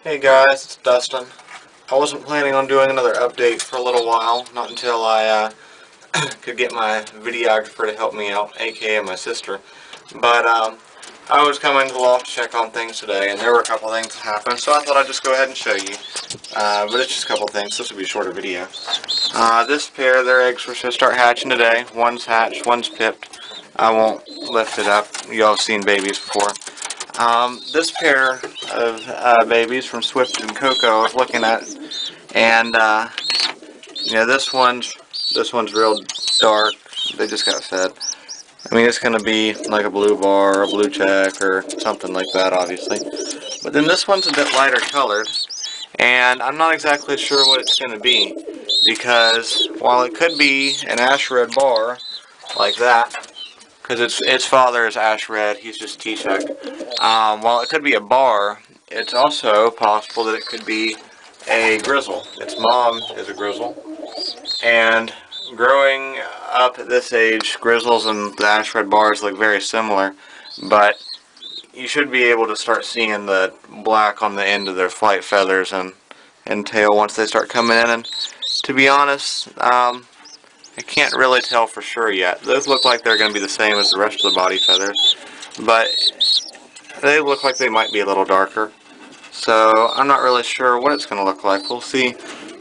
Hey guys, it's Dustin. I wasn't planning on doing another update for a little while, not until I could get my videographer to help me out, aka my sister. But I was coming to the loft to check on things today, and there were a couple things that happened, so I thought I'd just go ahead and show you. But it's just a couple things, so this will be a shorter video. This pair, their eggs were supposed to start hatching today. One's hatched, one's pipped. I won't lift it up. You all have seen babies before. This pair of babies from Swift and Coco I was looking at, and this one's real dark. They just got fed. I mean, it's going to be like a blue bar, or a blue check, or something like that, obviously. But then this one's a bit lighter colored, and I'm not exactly sure what it's going to be, because while it could be an ash red bar, like that, because its father is ash red, he's just T-check. While it could be a bar, it's also possible that it could be a grizzle. Its mom is a grizzle, and growing up at this age, grizzles and the ash red bars look very similar, but you should be able to start seeing the black on the end of their flight feathers and tail once they start coming in. And to be honest, I can't really tell for sure yet. Those look like they're going to be the same as the rest of the body feathers, but they look like they might be a little darker. So I'm not really sure what it's going to look like. We'll see.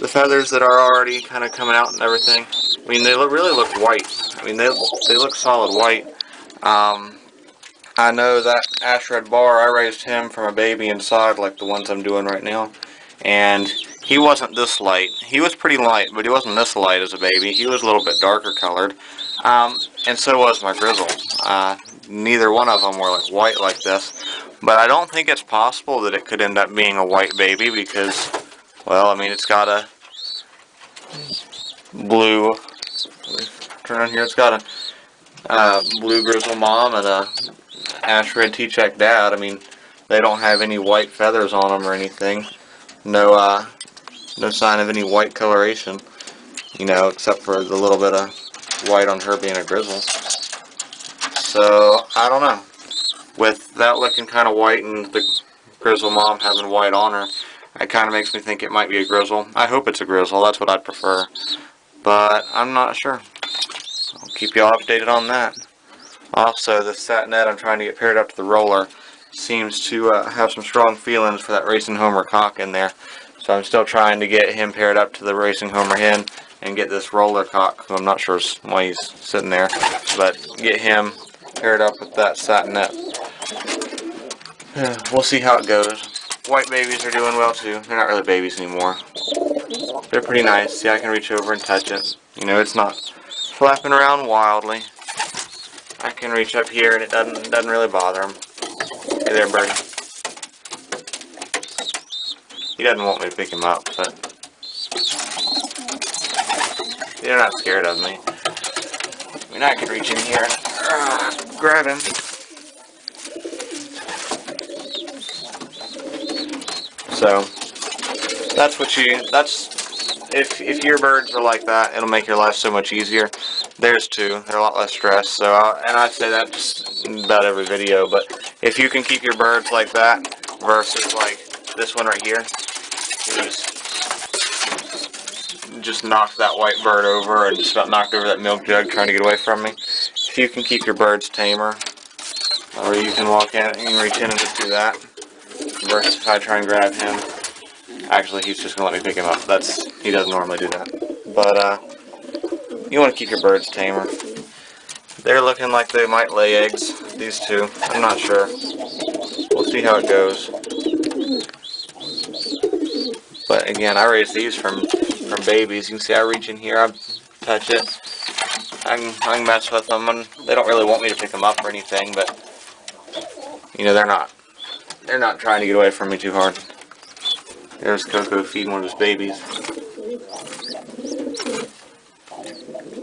The feathers that are already kind of coming out and everything, I mean, they really look white. I mean, they look solid white. I know that ash red bar, I raised him from a baby inside like the ones I'm doing right now, and he wasn't this light. He was pretty light, but he wasn't this light as a baby. He was a little bit darker colored, and so was my grizzle. Neither one of them were like white like this, but I don't think it's possible that it could end up being a white baby because, well, I mean, it's got a blue, turn on here, it's got a blue grizzle mom and a ash red T-check dad. I mean, they don't have any white feathers on them or anything. No sign of any white coloration, except for the little bit of white on her being a grizzle. So, I don't know. With that looking kind of white and the grizzle mom having white on her, it kind of makes me think it might be a grizzle. I hope it's a grizzle. That's what I'd prefer. But I'm not sure. I'll keep you all updated on that. Also, the sat-net I'm trying to get paired up to the roller seems to have some strong feelings for that racing homer cock in there. So I'm still trying to get him paired up to the racing homer hen and get this roller cock, who I'm not sure why he's sitting there, but get him paired up with that sat-net. We'll see how it goes. White babies are doing well too. They're not really babies anymore. They're pretty nice. See, I can reach over and touch it. It's not flapping around wildly. I can reach up here and it doesn't really bother him. Hey there, birdie. He doesn't want me to pick him up, but they're not scared of me. I mean, I can reach in here and grab him. So if your birds are like that, it'll make your life so much easier. Theirs too. They're a lot less stressed. So and I say that just about every video, but if you can keep your birds like that versus like this one right here, who's just knocked that white bird over and just about knocked over that milk jug trying to get away from me. If you can keep your birds tamer, or you can walk in and reach in and just do that, versus if I try and grab him. Actually, he's just going to let me pick him up. He doesn't normally do that. But, you want to keep your birds tamer. They're looking like they might lay eggs, these two. I'm not sure. We'll see how it goes. But again, I raised these from babies. You can see I reach in here, I touch it. I can mess with them, and they don't really want me to pick them up or anything, but, they're not trying to get away from me too hard. There's Coco feeding one of his babies.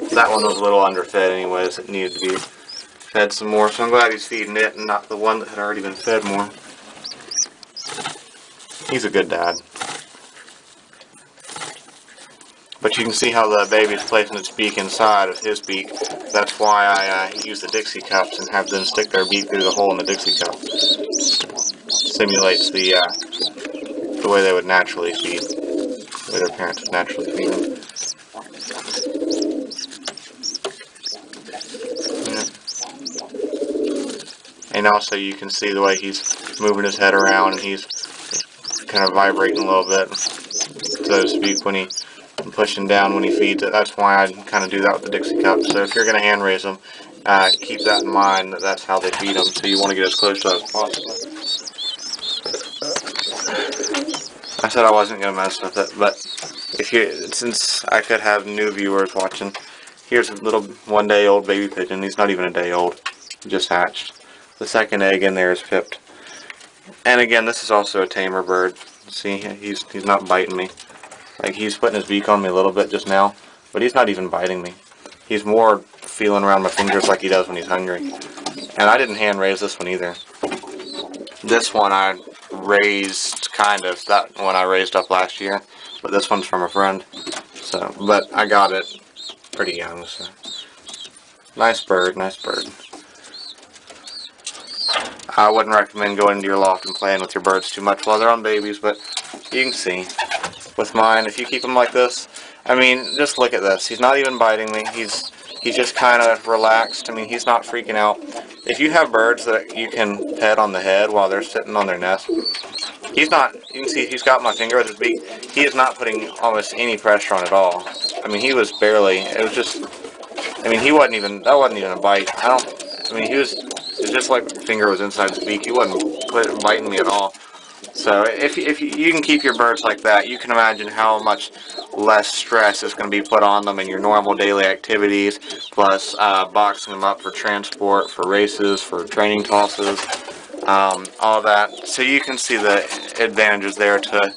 That one was a little underfed anyways. It needed to be fed some more, so I'm glad he's feeding it and not the one that had already been fed more. He's a good dad. But you can see how the baby's placing its beak inside of his beak. That's why I use the Dixie cups and have them stick their beak through the hole in the Dixie cup. Simulates the the way they would naturally feed, the way their parents would naturally feed them. And also you can see the way he's moving his head around, and he's kind of vibrating a little bit, so to speak, when he's pushing down when he feeds it. That's why I kind of do that with the Dixie cup. So if you're going to hand raise them, keep that in mind, that that's how they feed them. So you want to get as close to that as possible. I said I wasn't going to mess with it, but if you, since I could have new viewers watching, here's a little 1 day old baby pigeon. He's not even a day old, he just hatched. The second egg in there is pipped. And again, this is also a tamer bird. See, he's not biting me. Like, he's putting his beak on me a little bit just now, but he's not even biting me. He's more feeling around my fingers like he does when he's hungry. And I didn't hand raise this one either. This one I raised, kind of, that one I raised up last year, but this one's from a friend. So, but I got it pretty young, so. Nice bird, nice bird. I wouldn't recommend going into your loft and playing with your birds too much while they're on babies, but you can see with mine, if you keep them like this, I mean, just look at this. He's not even biting me. He's just kind of relaxed. I mean, he's not freaking out. If you have birds that you can pet on the head while they're sitting on their nest, he's not, you can see he's got my finger with his beak. He is not putting almost any pressure on at all. I mean, he was barely, it was just, I mean, he wasn't even, that wasn't even a bite. I mean, he was, it was just like the finger was inside his beak. He wasn't biting me at all. So if you can keep your birds like that, you can imagine how much less stress is going to be put on them in your normal daily activities, plus boxing them up for transport, for races, for training tosses, all that. So you can see the advantages there to,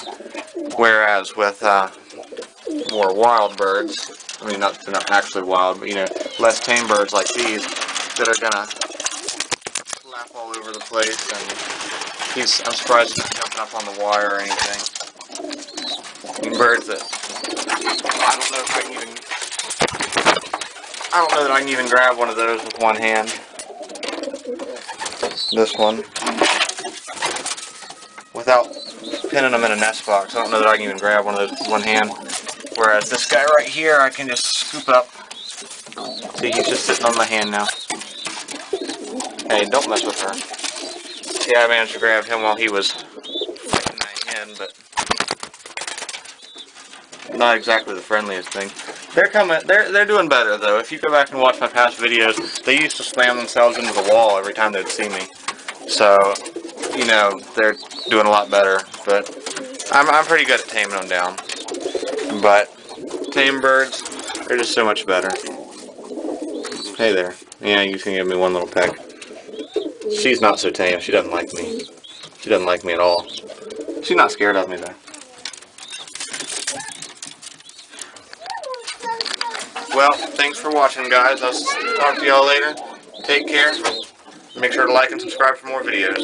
whereas with more wild birds, I mean, they're not actually wild, but you know, less tame birds like these that are going to flap all over the place, and I'm surprised he's not jumping up on the wire or anything. I mean, birds that I don't know if I don't know that I can even grab one of those with one hand. This one, without pinning them in a nest box, I don't know that I can even grab one of those with one hand. Whereas this guy right here, I can just scoop up. See, he's just sitting on my hand now. Hey, don't mess with her. Yeah, I managed to grab him while he was fighting that hen, but not exactly the friendliest thing. They're coming. They're doing better though. If you go back and watch my past videos, they used to slam themselves into the wall every time they'd see me. So, you know, they're doing a lot better. But I'm pretty good at taming them down. But tame birds, they're just so much better. Hey there. Yeah, you can give me one little peck. She's not so tame. She doesn't like me. She doesn't like me at all. She's not scared of me though. Well, thanks for watching, guys. I'll talk to y'all later. Take care. Make sure to like and subscribe for more videos.